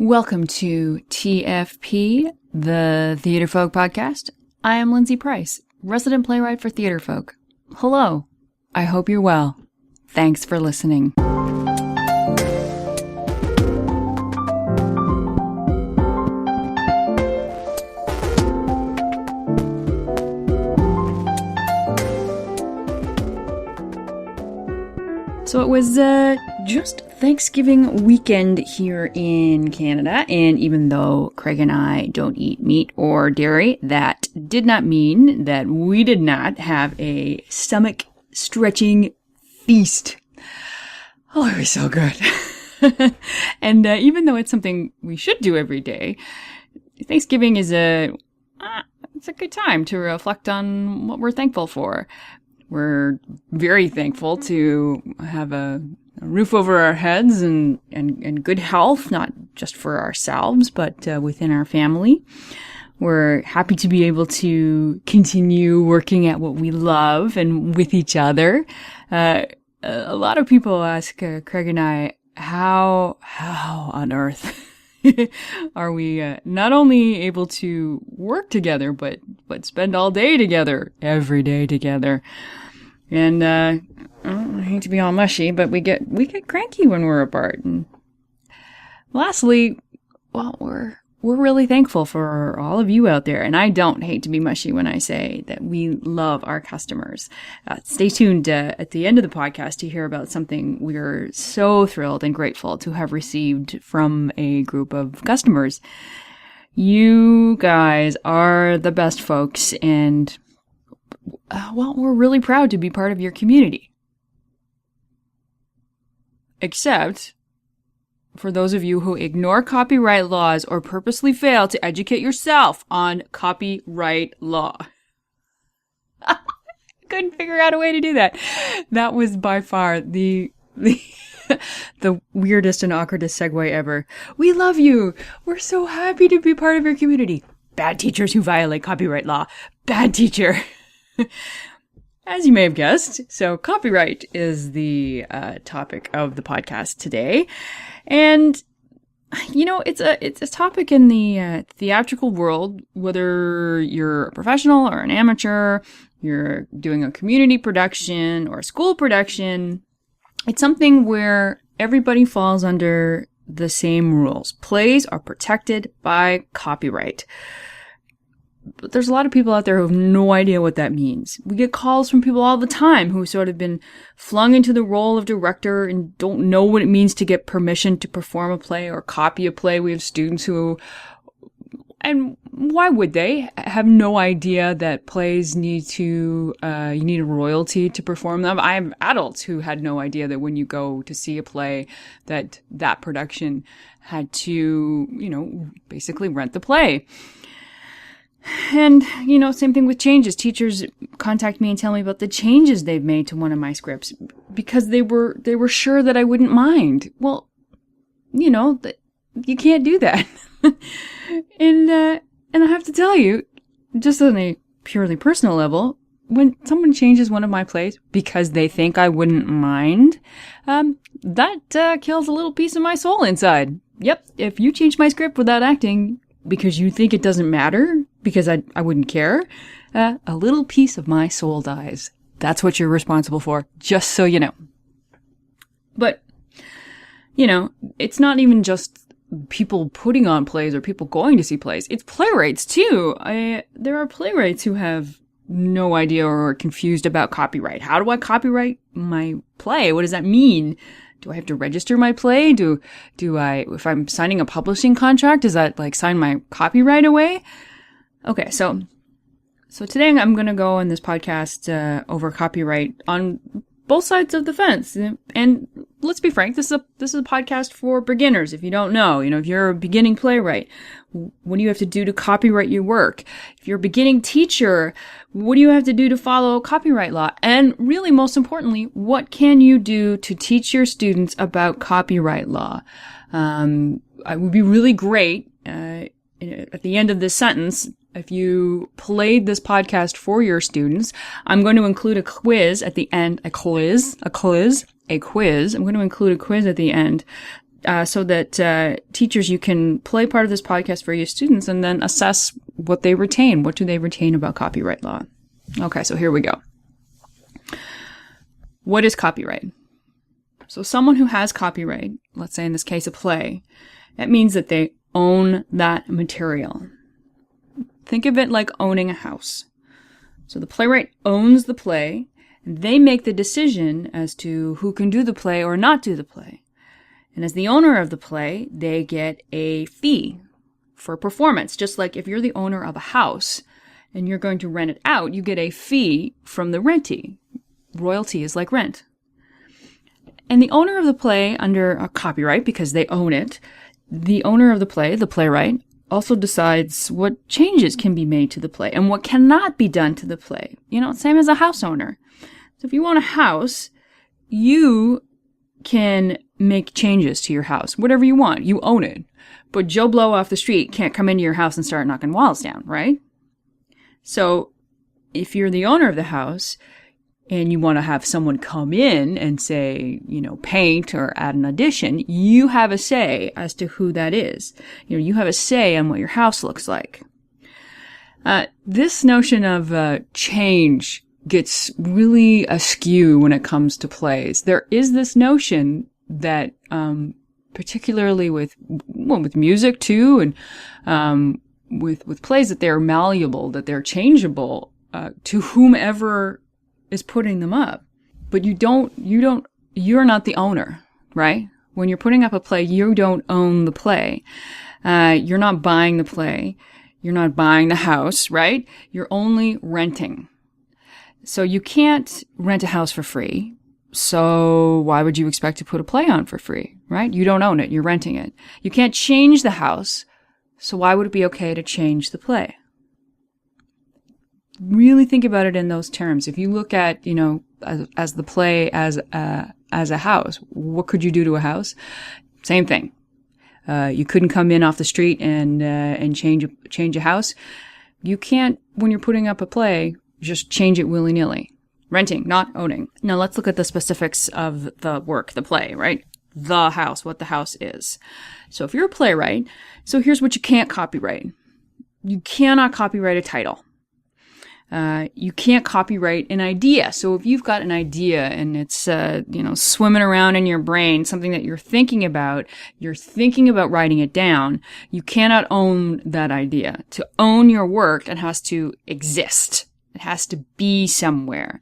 Welcome to TFP, the Theater Folk Podcast. I am Lindsay Price, resident playwright for Theater Folk. Hello. I hope you're well. Thanks for listening. So it was just Thanksgiving weekend here in Canada, and even though Craig and I don't eat meat or dairy, that did not mean that we did not have a stomach-stretching feast. Oh, it was so good. And even though it's something we should do every day, Thanksgiving is it's a good time to reflect on what we're thankful for. We're very thankful to have a roof over our heads and good health, not just for ourselves, but within our family. We're happy to be able to continue working at what we love and with each other. A lot of people ask Craig and I, how on earth are we not only able to work together, but spend all day together, every day together. And I hate to be all mushy, but we get cranky when we're apart. And lastly, well, we're really thankful for all of you out there. And I don't hate to be mushy when I say that we love our customers. Stay tuned at the end of the podcast to hear about something we're so thrilled and grateful to have received from a group of customers. You guys are the best folks, and well, we're really proud to be part of your community. Except for those of you who ignore copyright laws or purposely fail to educate yourself on copyright law. Couldn't figure out a way to do that. That was by far the weirdest and awkwardest segue ever. We love you. We're so happy to be part of your community. Bad teachers who violate copyright law. Bad teacher. As you may have guessed, so copyright is the topic of the podcast today. And, you know, it's a topic in the theatrical world, whether you're a professional or an amateur, you're doing a community production or a school production. It's something where everybody falls under the same rules. Plays are protected by copyright. But there's a lot of people out there who have no idea what that means. We get calls from people all the time who sort of been flung into the role of director and don't know what it means to get permission to perform a play or copy a play. We have students who, and why would they, have no idea that plays need to, you need a royalty to perform them. I have adults who had no idea that when you go to see a play that production had to, you know, basically rent the play. And, you know, same thing with changes. Teachers contact me and tell me about the changes they've made to one of my scripts because they were sure that I wouldn't mind. Well, you know, you can't do that. And I have to tell you, just on a purely personal level, when someone changes one of my plays because they think I wouldn't mind, that kills a little piece of my soul inside. Yep, if you change my script without acting because you think it doesn't matter, because I wouldn't care, a little piece of my soul dies. That's what you're responsible for, just so you know. But, you know, it's not even just people putting on plays or people going to see plays. It's playwrights, too. There are playwrights who have no idea or are confused about copyright. How do I copyright my play? What does that mean? Do I have to register my play? Do I, if I'm signing a publishing contract, does that like sign my copyright away? Okay, so today I'm going to go in this podcast over copyright on both sides of the fence. And let's be frank, this is a podcast for beginners. If you don't know, you know, if you're a beginning playwright, what do you have to do to copyright your work? If you're a beginning teacher, what do you have to do to follow copyright law? And really, most importantly, what can you do to teach your students about copyright law? It would be really great at the end of this sentence, if you played this podcast for your students. I'm going to include a quiz at the end, a quiz. I'm going to include a quiz at the end so that teachers, you can play part of this podcast for your students and then assess what they retain. What do they retain about copyright law? Okay, so here we go. What is copyright? So someone who has copyright, let's say in this case a play, that means that they own that material. Think of it like owning a house. So the playwright owns the play, and they make the decision as to who can do the play or not do the play. And as the owner of the play, they get a fee for performance. Just like if you're the owner of a house and you're going to rent it out, you get a fee from the rentee. Royalty is like rent. And the owner of the play, under a copyright, because they own it, the owner of the play, the playwright, also decides what changes can be made to the play and what cannot be done to the play. You know, same as a house owner. So if you own a house, you can make changes to your house, whatever you want. You own it. But Joe Blow off the street can't come into your house and start knocking walls down, right? So if you're the owner of the house and you want to have someone come in and say, you know, paint or add an addition, you have a say as to who that is. You know, you have a say on what your house looks like. This notion of change gets really askew when it comes to plays. There is this notion that, particularly with music too, and with plays, that they're malleable, that they're changeable to whomever is putting them up. But you're not the owner, right? When you're putting up a play, you don't own the play. You're not buying the play. You're not buying the house, right? You're only renting. So you can't rent a house for free. So why would you expect to put a play on for free, right? You don't own it. You're renting it. You can't change the house. So why would it be okay to change the play? Really think about it in those terms. If you look at, you know, as the play as a house, what could you do to a house? Same thing. You couldn't come in off the street and change a house. You can't, when you're putting up a play, just change it willy-nilly. Renting, not owning. Now let's look at the specifics of the work, the play, right? The house, what the house is. So if you're a playwright, so here's what you can't copyright. You cannot copyright a title. You can't copyright an idea. So if you've got an idea and it's, swimming around in your brain, something that you're thinking about writing it down, you cannot own that idea. To own your work, it has to exist. It has to be somewhere.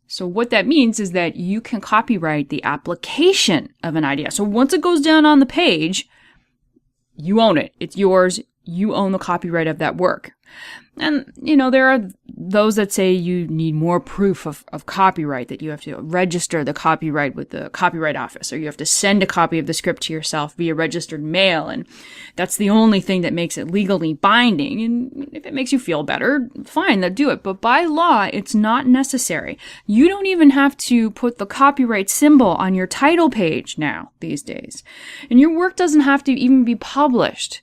So what that means is that you can copyright the application of an idea. So once it goes down on the page, you own it. It's yours. You own the copyright of that work. And, you know, there are those that say you need more proof of copyright, that you have to register the copyright with the Copyright Office, or you have to send a copy of the script to yourself via registered mail, and that's the only thing that makes it legally binding. And if it makes you feel better, fine, then do it. But by law, it's not necessary. You don't even have to put the copyright symbol on your title page now, these days. And your work doesn't have to even be published.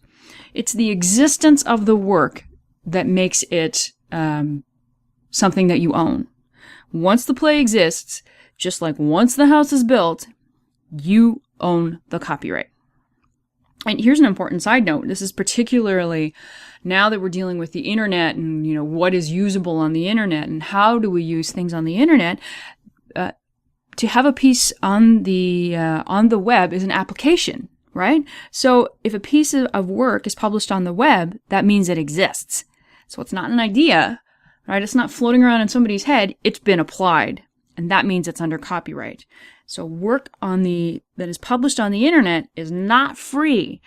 It's the existence of the work that makes it something that you own. Once the play exists, just like once the house is built, you own the copyright. And here's an important side note. This is particularly now that we're dealing with the internet and, you know, what is usable on the internet and how do we use things on the internet. To have a piece on the web is an application, right? So if a piece of work is published on the web, that means it exists. So it's not an idea, right? It's not floating around in somebody's head. It's been applied, and that means it's under copyright. So work that is published on the internet is not free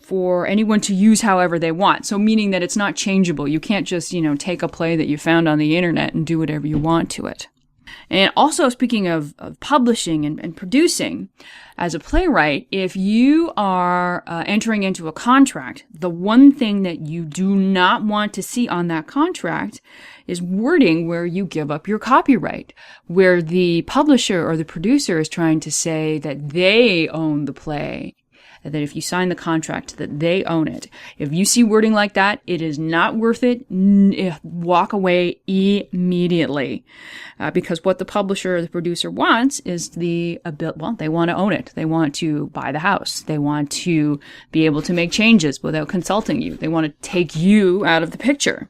for anyone to use however they want. So meaning that it's not changeable. You can't just, take a play that you found on the internet and do whatever you want to it. And also, speaking of publishing and producing, as a playwright, if you are entering into a contract, the one thing that you do not want to see on that contract is wording where you give up your copyright, where the publisher or the producer is trying to say that they own the play that if you sign the contract that they own it. If you see wording like that, it is not worth it. Walk away immediately. Because what the publisher or the producer wants is they want to own it. They want to buy the house. They want to be able to make changes without consulting you. They want to take you out of the picture.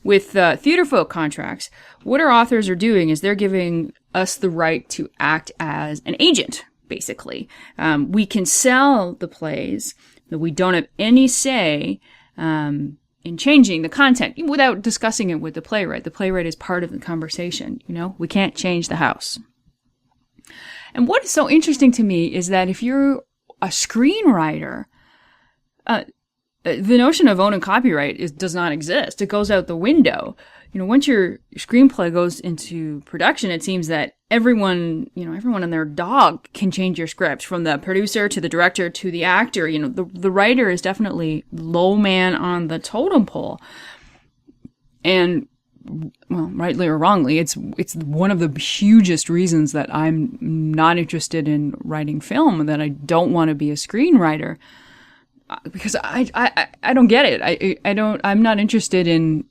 With theater folk contracts, what our authors are doing is they're giving us the right to act as an agent, basically. We can sell the plays, but we don't have any say in changing the content without discussing it with the playwright. The playwright is part of the conversation, We can't change the house. And what is so interesting to me is that if you're a screenwriter, the notion of owning copyright does not exist. It goes out the window. Once your screenplay goes into production, it seems that everyone and their dog can change your script, from the producer to the director to the actor. The writer is definitely low man on the totem pole. And, well, rightly or wrongly, it's one of the hugest reasons that I'm not interested in writing film, that I don't want to be a screenwriter. Because I don't get it. I'm not interested in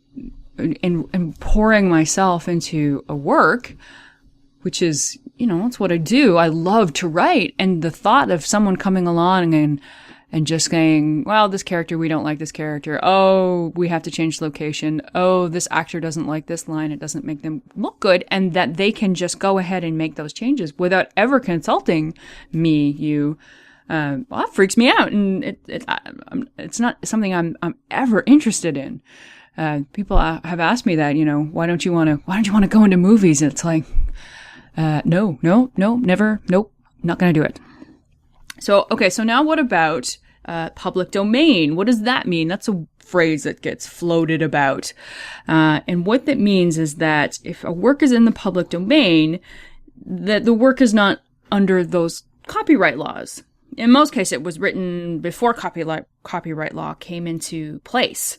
pouring myself into a work, which is, it's what I do. I love to write. And the thought of someone coming along and just saying, well, this character, we don't like this character. Oh, we have to change location. Oh, this actor doesn't like this line. It doesn't make them look good. And that they can just go ahead and make those changes without ever consulting me, you. Well, that freaks me out, and it's not something I'm ever interested in. People have asked me that, why don't you want to go into movies? And it's like, no, never, nope, not going to do it. So now what about public domain? What does that mean? That's a phrase that gets floated about. And what that means is that if a work is in the public domain, that the work is not under those copyright laws. In most cases, it was written before copyright law came into place.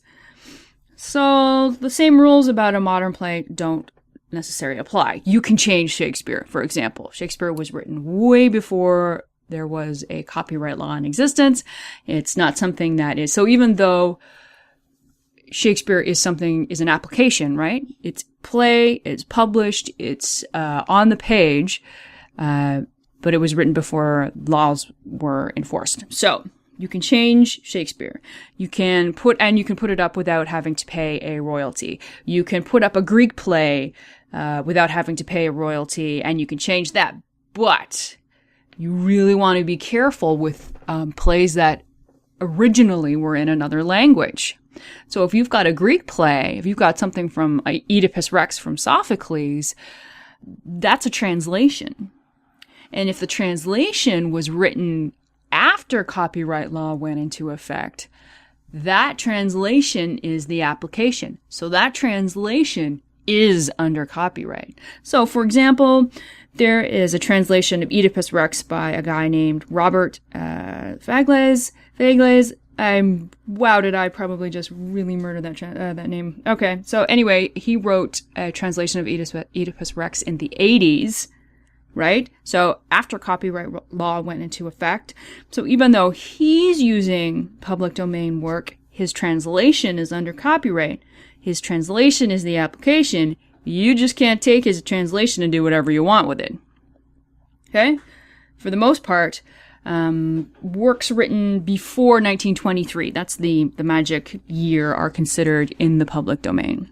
So the same rules about a modern play don't necessarily apply. You can change Shakespeare, for example. Shakespeare was written way before there was a copyright law in existence. It's not something that is, so even though Shakespeare is an application, right? It's play, it's published, it's on the page, but it was written before laws were enforced. So you can change Shakespeare. You can put it up without having to pay a royalty. You can put up a Greek play without having to pay a royalty, and you can change that. But you really want to be careful with plays that originally were in another language. So if you've got a Greek play, if you've got something from Oedipus Rex from Sophocles, that's a translation. And if the translation was written after copyright law went into effect, that translation is the application. So that translation is under copyright. So, for example, there is a translation of Oedipus Rex by a guy named Robert Fagles. Wow, did I probably just really murder that name? Okay, so anyway, he wrote a translation of Oedipus Rex in the 80s. Right? So after copyright law went into effect. So even though he's using public domain work, his translation is under copyright. His translation is the application. You just can't take his translation and do whatever you want with it. Okay? For the most part, works written before 1923, that's the magic year, are considered in the public domain.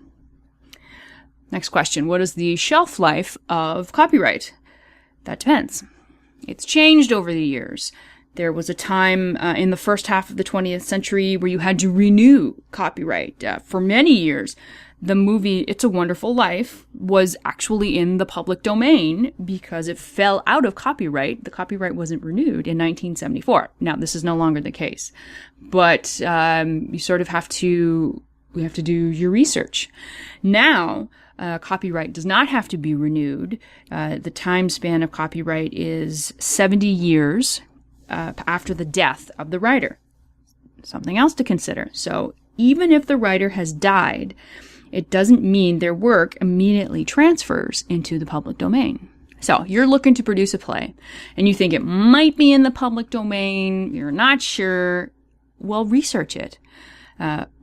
Next question. What is the shelf life of copyright? That depends. It's changed over the years. There was a time in the first half of the 20th century where you had to renew copyright. For many years, the movie It's a Wonderful Life was actually in the public domain because it fell out of copyright. The copyright wasn't renewed in 1974. Now, this is no longer the case. But you sort of have to do your research. Now, copyright does not have to be renewed. The time span of copyright is 70 years after the death of the writer. Something else to consider. So even if the writer has died, it doesn't mean their work immediately transfers into the public domain. So you're looking to produce a play and you think it might be in the public domain. You're not sure. Well, research it.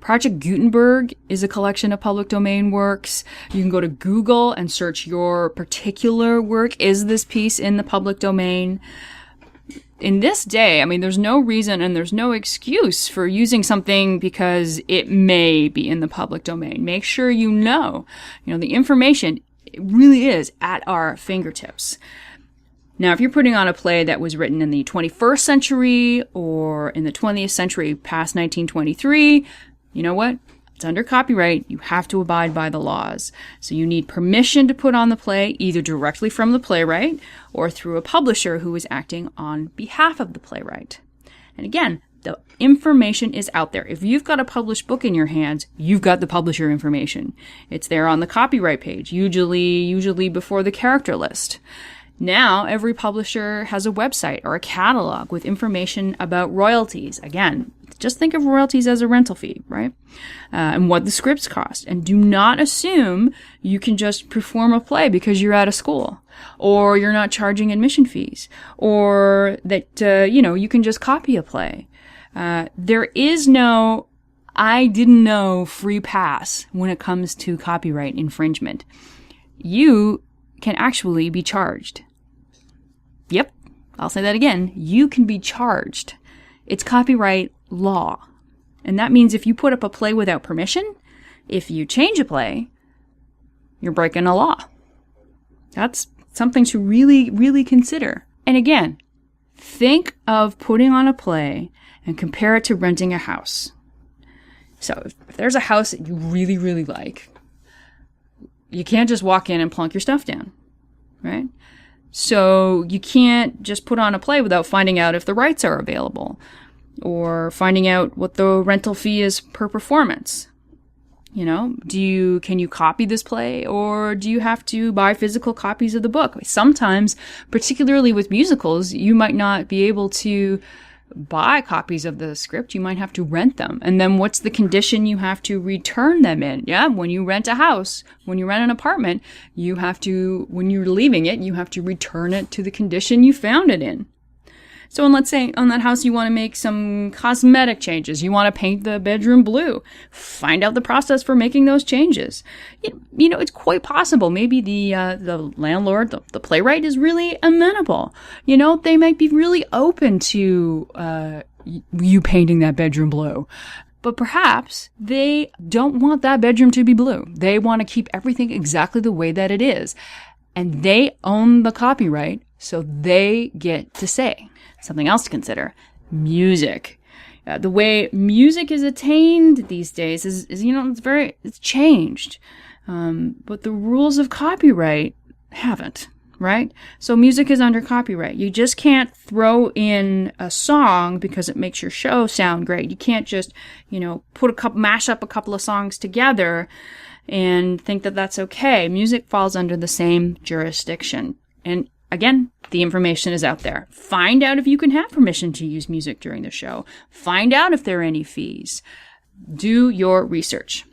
Project Gutenberg is a collection of public domain works. You can go to Google and search your particular work. Is this piece in the public domain? In this day, I mean, there's no reason and there's no excuse for using something because it may be in the public domain. Make sure you know the information really is at our fingertips. Now, if you're putting on a play that was written in the 21st century or in the 20th century past 1923, you know what? It's under copyright. You have to abide by the laws. So you need permission to put on the play, either directly from the playwright or through a publisher who is acting on behalf of the playwright. And again, the information is out there. If you've got a published book in your hands, you've got the publisher information. It's there on the copyright page, usually before the character list. Now, every publisher has a website or a catalog with information about royalties. Again, just think of royalties as a rental fee, right? And what the scripts cost. And do not assume you can just perform a play because you're at a school, or you're not charging admission fees, or that, you can just copy a play. There is no, I didn't know, free pass when it comes to copyright infringement. You can actually be charged. Yep, I'll say that again. You can be charged. It's copyright law. And that means if you put up a play without permission, if you change a play, you're breaking a law. That's something to really, really consider. And again, think of putting on a play and compare it to renting a house. So if there's a house that you really, really like, you can't just walk in and plunk your stuff down, right? So you can't just put on a play without finding out if the rights are available or finding out what the rental fee is per performance. Can you copy this play, or do you have to buy physical copies of the book? Sometimes, particularly with musicals, you might not be able to buy copies of the script. You might have to rent them. And then what's the condition you have to return them in? Yeah, when you rent a house, when you rent an apartment, when you're leaving it, you have to return it to the condition you found it in. So let's say on that house you want to make some cosmetic changes. You want to paint the bedroom blue. Find out the process for making those changes. It's quite possible. Maybe the landlord, the playwright, is really amenable. They might be really open to you painting that bedroom blue. But perhaps they don't want that bedroom to be blue. They want to keep everything exactly the way that it is. And they own the copyright, so they get to say. Something else to consider: music. The way music is attained these days is it's changed. But the rules of copyright haven't, right? So music is under copyright. You just can't throw in a song because it makes your show sound great. You can't just, mash up a couple of songs together and think that that's okay. Music falls under the same jurisdiction. And again, the information is out there. Find out if you can have permission to use music during the show. Find out if there are any fees. Do your research.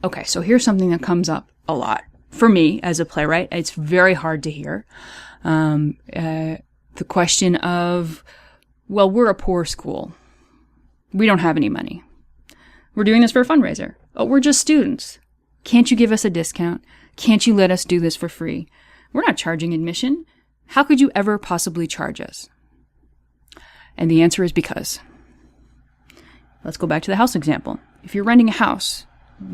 Okay, so here's something that comes up a lot. For me, as a playwright, it's very hard to hear. The question of, well, we're a poor school. We don't have any money. We're doing this for a fundraiser. Oh, we're just students. Can't you give us a discount? Can't you let us do this for free? We're not charging admission. How could you ever possibly charge us? And the answer is because. Let's go back to the house example. If you're renting a house,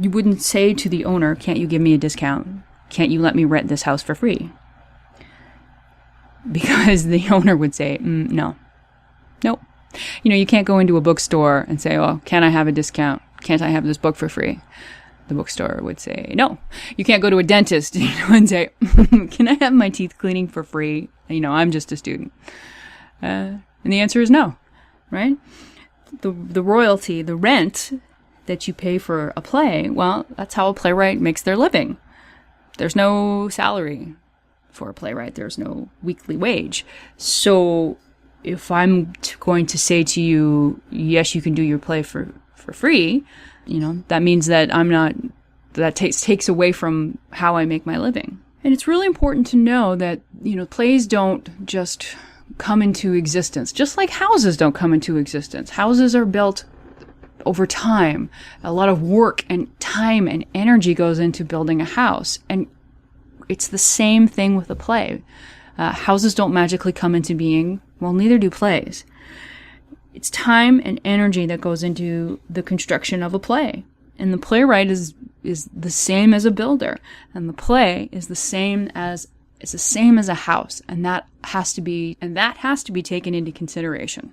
you wouldn't say to the owner, can't you give me a discount? Can't you let me rent this house for free? Because the owner would say, no. Nope. You can't go into a bookstore and say, oh, can I have a discount? Can't I have this book for free? The bookstore would say, no. You can't go to a dentist and say, can I have my teeth cleaning for free? I'm just a student. And the answer is no, right? The royalty, the rent that you pay for a play, well, that's how a playwright makes their living. There's no salary for a playwright. There's no weekly wage. So if I'm going to say to you, yes, you can do your play for free, that means that that takes away from how I make my living. And it's really important to know that, plays don't just come into existence, just like houses don't come into existence. Houses are built over time. A lot of work and time and energy goes into building a house. And it's the same thing with a play. Houses don't magically come into being. Well, neither do plays. It's time and energy that goes into the construction of a play. And the playwright is the same as a builder. And the play is the same as a house. And that has to be taken into consideration.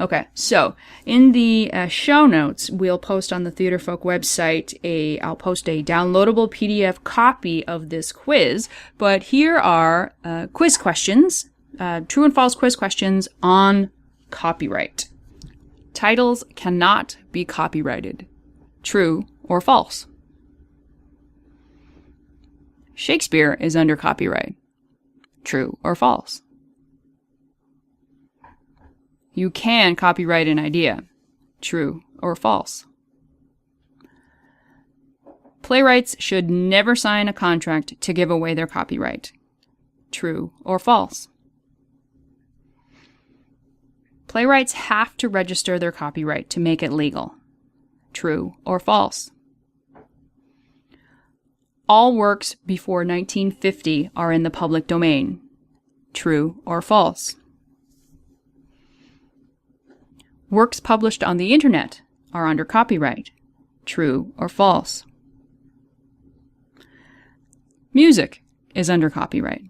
Okay, so in the show notes, we'll post on the Theatre Folk website I'll post a downloadable PDF copy of this quiz. But here are quiz questions, true and false quiz questions on copyright. Titles cannot be copyrighted. True or false? Shakespeare is under copyright. True or false? You can copyright an idea. True or false? Playwrights should never sign a contract to give away their copyright. True or false? Playwrights have to register their copyright to make it legal. True or false? All works before 1950 are in the public domain. True or false? Works published on the internet are under copyright. True or false? Music is under copyright.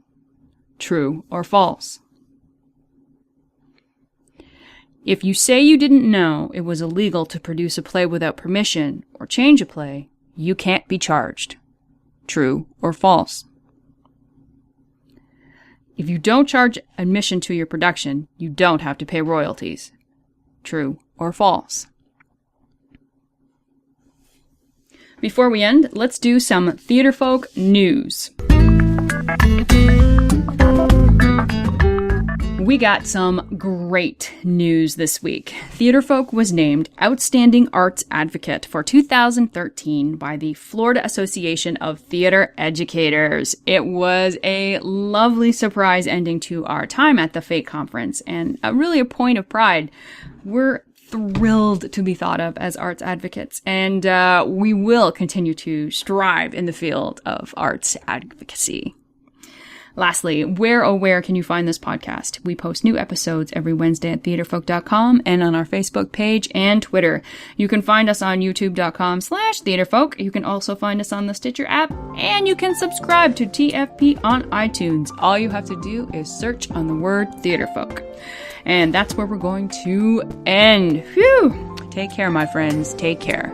True or false? If you say you didn't know it was illegal to produce a play without permission or change a play, you can't be charged. True or false? If you don't charge admission to your production, you don't have to pay royalties. True or false? Before we end, let's do some Theatre Folk news. We got some great news this week. Theatre Folk was named Outstanding Arts Advocate for 2013 by the Florida Association of Theatre Educators. It was a lovely surprise ending to our time at the FATE conference and really a point of pride. We're thrilled to be thought of as arts advocates, and we will continue to strive in the field of arts advocacy. Lastly, where can you find this podcast? We post new episodes every Wednesday at theatrefolk.com and on our Facebook page and Twitter. You can find us on youtube.com/theatrefolk. You can also find us on the Stitcher app, and you can subscribe to TFP on iTunes. All you have to do is search on the word Theatre Folk. And that's where we're going to end. Phew! Take care, my friends. Take care.